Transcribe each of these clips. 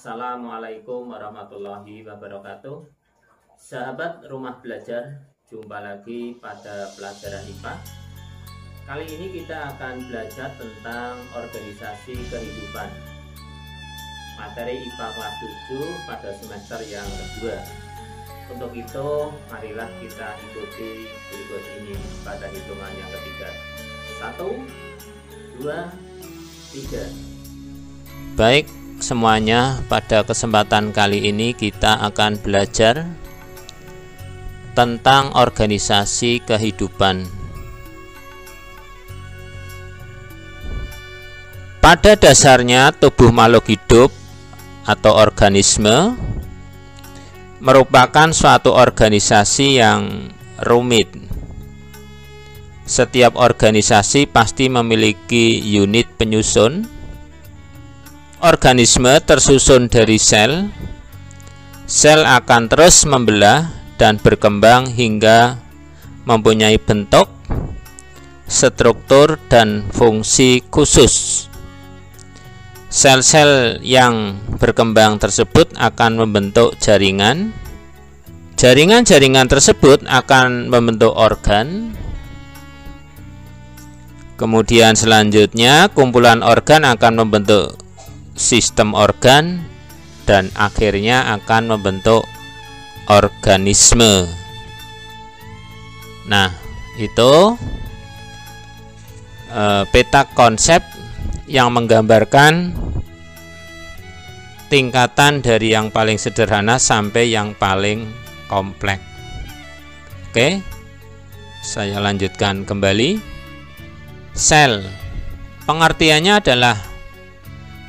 Assalamualaikum warahmatullahi wabarakatuh. Sahabat rumah belajar, jumpa lagi pada pelajaran IPA. Kali ini kita akan belajar tentang organisasi kehidupan. Materi IPA kelas 7 pada semester yang kedua. Untuk itu, marilah kita ikuti berikut ini pada hitungan yang ketiga. 1, 2, 3. Baik semuanya, pada kesempatan kali ini kita akan belajar tentang organisasi kehidupan. Pada dasarnya tubuh makhluk hidup atau organisme merupakan suatu organisasi yang rumit. Setiap organisasi pasti memiliki unit penyusun. Organisme tersusun dari sel. Sel akan terus membelah dan berkembang hingga mempunyai bentuk, struktur, dan fungsi khusus. Sel-sel yang berkembang tersebut akan membentuk jaringan. Jaringan-jaringan tersebut akan membentuk organ. Kemudian selanjutnya kumpulan organ akan membentuk sistem organ dan akhirnya akan membentuk organisme. Nah, itu peta konsep yang menggambarkan tingkatan dari yang paling sederhana sampai yang paling kompleks. Oke, saya lanjutkan kembali. Sel, pengertiannya adalah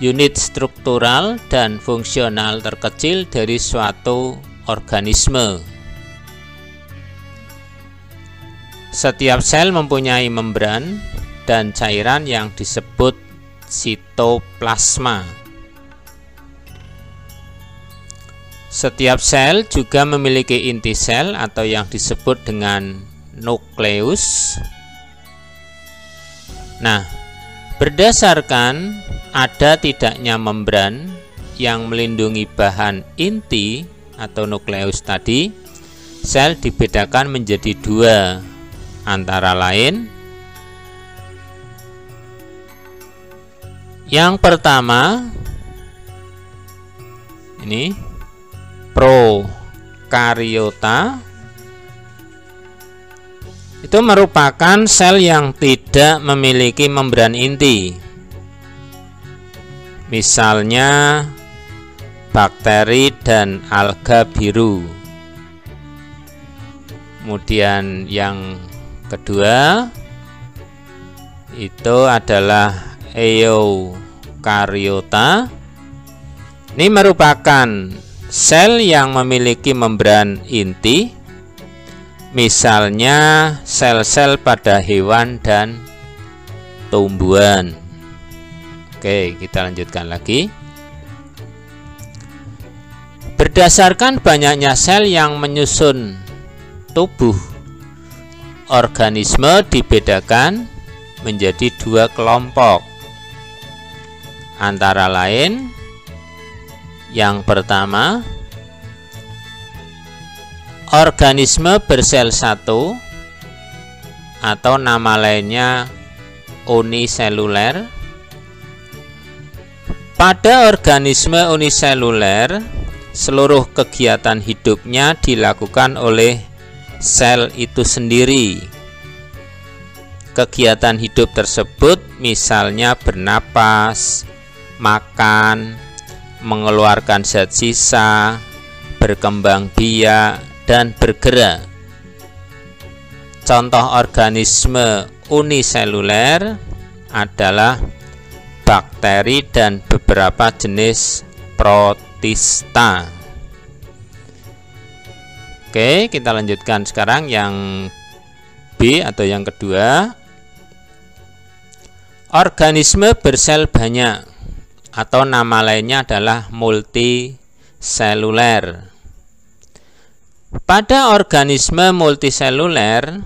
unit struktural dan fungsional terkecil dari suatu organisme. Setiap sel mempunyai membran dan cairan yang disebut sitoplasma. Setiap sel juga memiliki inti sel atau yang disebut dengan nukleus. Nah, berdasarkan ada tidaknya membran yang melindungi bahan inti atau nukleus tadi, sel dibedakan menjadi dua, antara lain yang pertama ini prokariota, itu merupakan sel yang tidak memiliki membran inti. Misalnya bakteri dan alga biru. Kemudian yang kedua itu adalah eukariota. Ini merupakan sel yang memiliki membran inti, misalnya sel-sel pada hewan dan tumbuhan. Oke, kita lanjutkan lagi. Berdasarkan banyaknya sel yang menyusun tubuh, organisme dibedakan menjadi dua kelompok. Antara lain, yang pertama, organisme bersel satu atau nama lainnya uniseluler. Pada organisme uniseluler, seluruh kegiatan hidupnya dilakukan oleh sel itu sendiri. Kegiatan hidup tersebut misalnya bernapas, makan, mengeluarkan zat sisa, berkembang biak, dan bergerak. Contoh organisme uniseluler adalah bakteri dan beberapa jenis protista. Oke, kita lanjutkan sekarang yang B atau yang kedua. Organisme bersel banyak atau nama lainnya adalah multiseluler. Pada organisme multiseluler,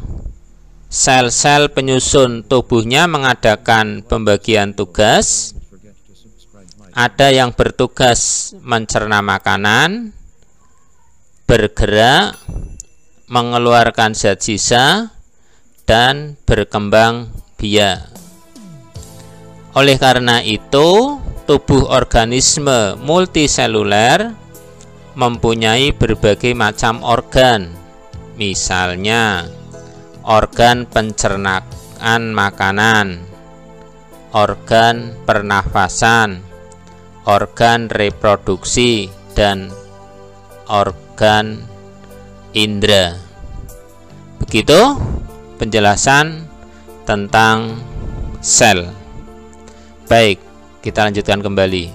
sel-sel penyusun tubuhnya mengadakan pembagian tugas ada yang bertugas mencerna makanan, bergerak, mengeluarkan zat sisa, dan berkembang biak. Oleh karena itu, tubuh organisme multiseluler mempunyai berbagai macam organ, misalnya organ pencernaan makanan, organ pernafasan, organ reproduksi, dan organ indera. Begitu penjelasan tentang sel. Baik, kita lanjutkan kembali.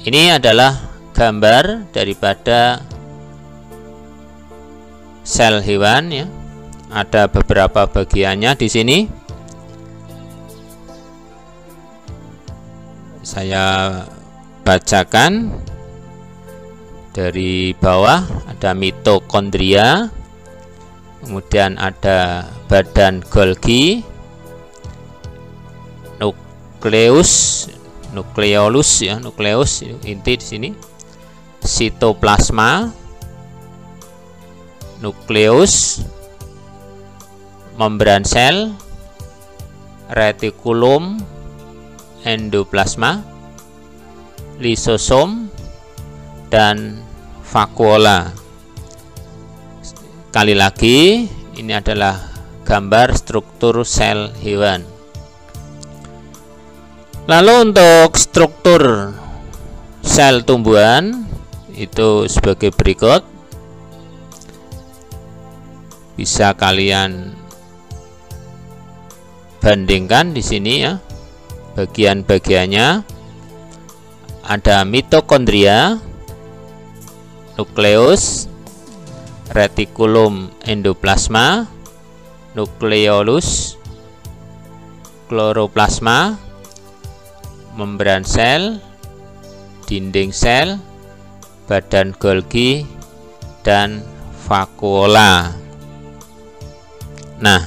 Ini adalah gambar daripada sel hewan ya. Ada beberapa bagiannya di sini. Saya bacakan dari bawah. Ada mitokondria, kemudian ada badan Golgi, nukleolus ya, nukleus inti di sini, sitoplasma, nukleus, membran sel, retikulum, endoplasma, lisosom, dan vakuola. Sekali lagi, ini adalah gambar struktur sel hewan. Lalu untuk struktur sel tumbuhan itu sebagai berikut. Bisa kalian bandingkan di sini ya. Bagian-bagiannya ada mitokondria, nukleus, retikulum endoplasma, nukleolus, kloroplasma, membran sel, dinding sel, badan Golgi, dan vakuola. Nah,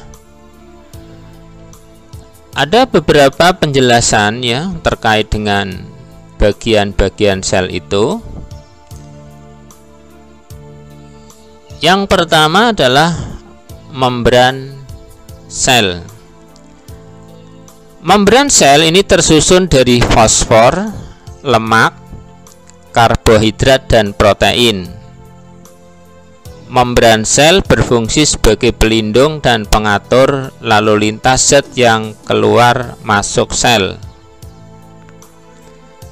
ada beberapa penjelasan ya terkait dengan bagian-bagian sel itu. Yang pertama adalah membran sel. Membran sel ini tersusun dari fosfor, lemak, karbohidrat, dan protein. Membran sel berfungsi sebagai pelindung dan pengatur lalu lintas zat yang keluar masuk sel.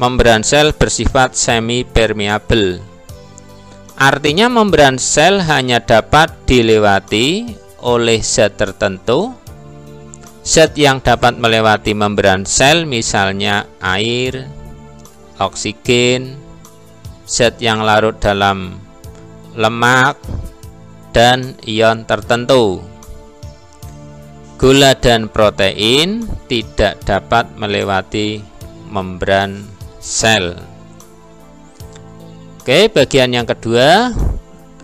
Membran sel bersifat semi permeabel. Artinya membran sel hanya dapat dilewati oleh zat tertentu. Zat yang dapat melewati membran sel misalnya air, oksigen, zat yang larut dalam lemak, dan ion tertentu. Gula dan protein tidak dapat melewati membran sel. Oke, bagian yang kedua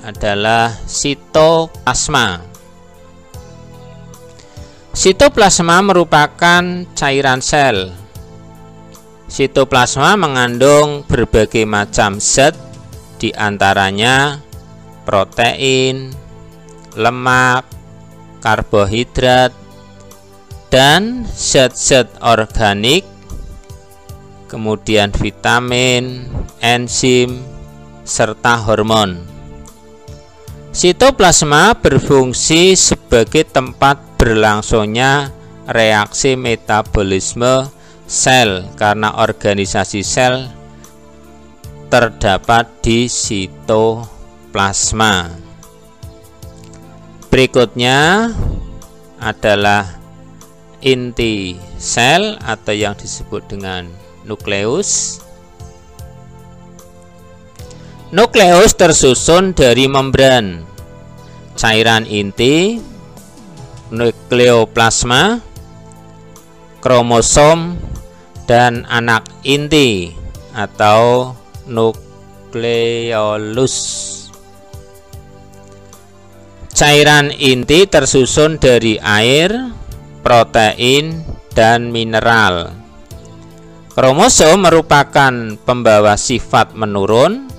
adalah sitoplasma. Sitoplasma merupakan cairan sel. Sitoplasma mengandung berbagai macam zat, di antaranya protein, lemak, karbohidrat, dan zat-zat organik, kemudian vitamin, enzim, serta hormon. Sitoplasma berfungsi sebagai tempat berlangsungnya reaksi metabolisme sel karena organisasi sel terdapat di sitoplasma. Berikutnya adalah inti sel atau yang disebut dengan nukleus. Nukleus tersusun dari membran, cairan inti, nukleoplasma, kromosom, dan anak inti atau nukleolus. Cairan inti tersusun dari air, protein, dan mineral. Kromosom merupakan pembawa sifat menurun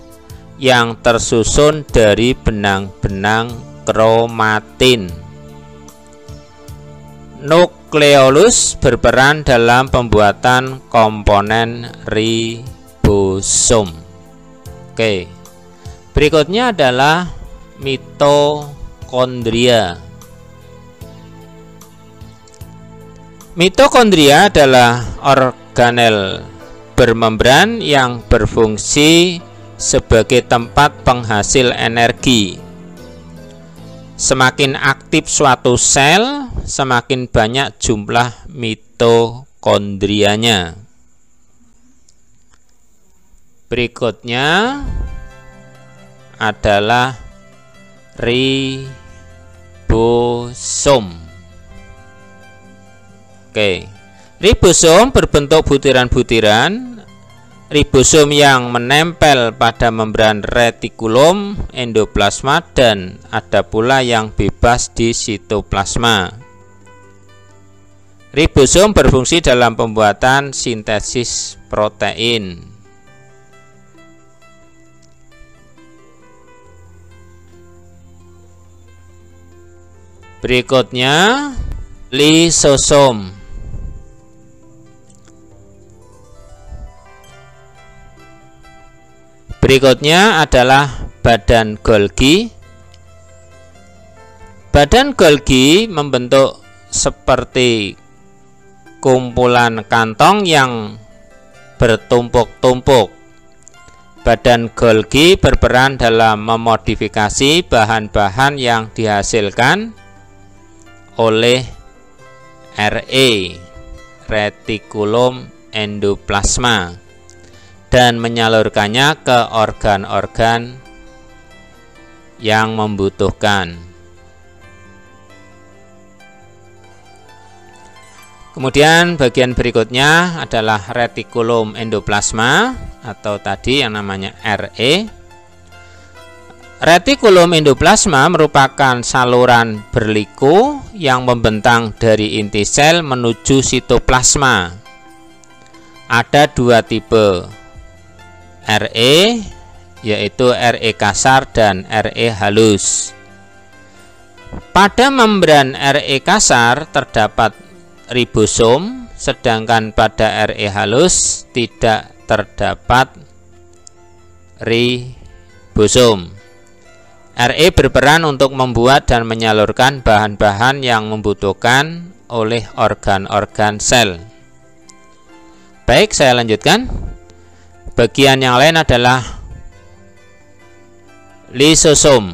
yang tersusun dari benang-benang kromatin. Nukleolus berperan dalam pembuatan komponen ribosom. Oke. Berikutnya adalah mitokondria. Mitokondria adalah organel bermembran yang berfungsi sebagai tempat penghasil energi. Semakin aktif suatu sel, semakin banyak jumlah mitokondrianya. Berikutnya adalah ribosom. Oke, ribosom berbentuk butiran-butiran. Ribosom yang menempel pada membran retikulum endoplasma dan ada pula yang bebas di sitoplasma. Ribosom berfungsi dalam pembuatan sintesis protein. Berikutnya lisosom. Berikutnya adalah badan Golgi. Badan Golgi membentuk seperti kumpulan kantong yang bertumpuk-tumpuk. Badan Golgi berperan dalam memodifikasi bahan-bahan yang dihasilkan oleh RE, retikulum endoplasma, dan menyalurkannya ke organ-organ yang membutuhkan. Kemudian bagian berikutnya adalah retikulum endoplasma atau tadi yang namanya RE. Retikulum endoplasma merupakan saluran berliku yang membentang dari inti sel menuju sitoplasma. Ada dua tipe RE, yaitu RE kasar dan RE halus. Pada membran RE kasar terdapat ribosom, sedangkan pada RE halus tidak terdapat ribosom. RE berperan untuk membuat dan menyalurkan bahan-bahan yang membutuhkan oleh organ-organ sel. Baik, saya lanjutkan. Bagian yang lain adalah lisosom.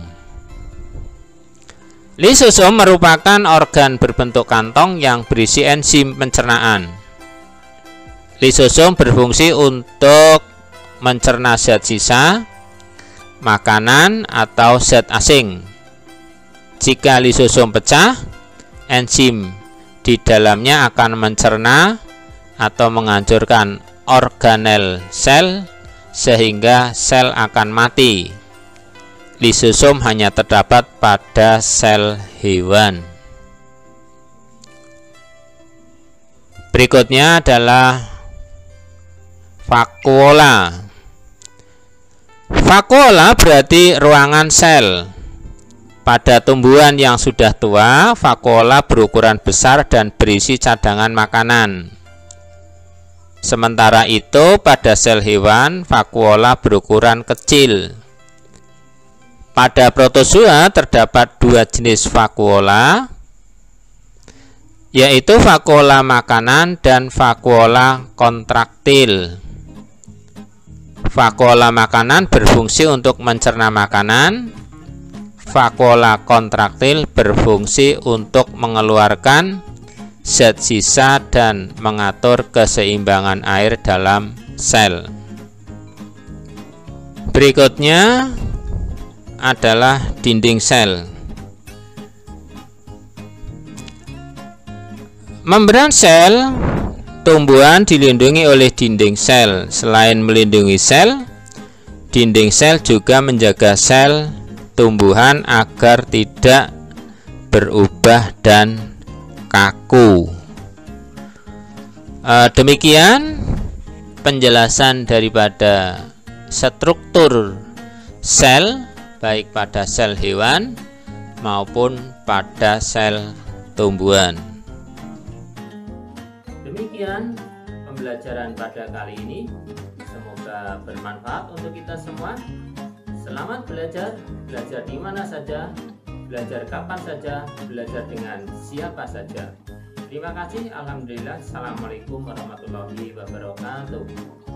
Lisosom merupakan organ berbentuk kantong yang berisi enzim pencernaan. Lisosom berfungsi untuk mencerna zat sisa, makanan, atau zat asing. Jika lisosom pecah, enzim di dalamnya akan mencerna atau menghancurkan organel sel sehingga sel akan mati. Lisosom hanya terdapat pada sel hewan. Berikutnya adalah vakuola. Vakuola berarti ruangan sel. Pada tumbuhan yang sudah tua, vakuola berukuran besar dan berisi cadangan makanan. Sementara itu, pada sel hewan, vakuola berukuran kecil. Pada protozoa terdapat dua jenis vakuola, yaitu vakuola makanan dan vakuola kontraktil. Vakuola makanan berfungsi untuk mencerna makanan. Vakuola kontraktil berfungsi untuk mengeluarkan zat sisa dan mengatur keseimbangan air dalam sel. Berikutnya adalah dinding sel. Membran sel tumbuhan dilindungi oleh dinding sel. Selain melindungi sel, dinding sel juga menjaga sel tumbuhan agar tidak berubah dan kaku. Demikian penjelasan daripada struktur sel, baik pada sel hewan maupun pada sel tumbuhan. Demikian pembelajaran pada kali ini, semoga bermanfaat untuk kita semua. Selamat belajar, belajar di mana saja, belajar kapan saja, belajar dengan siapa saja. Terima kasih, alhamdulillah. Assalamualaikum warahmatullahi wabarakatuh.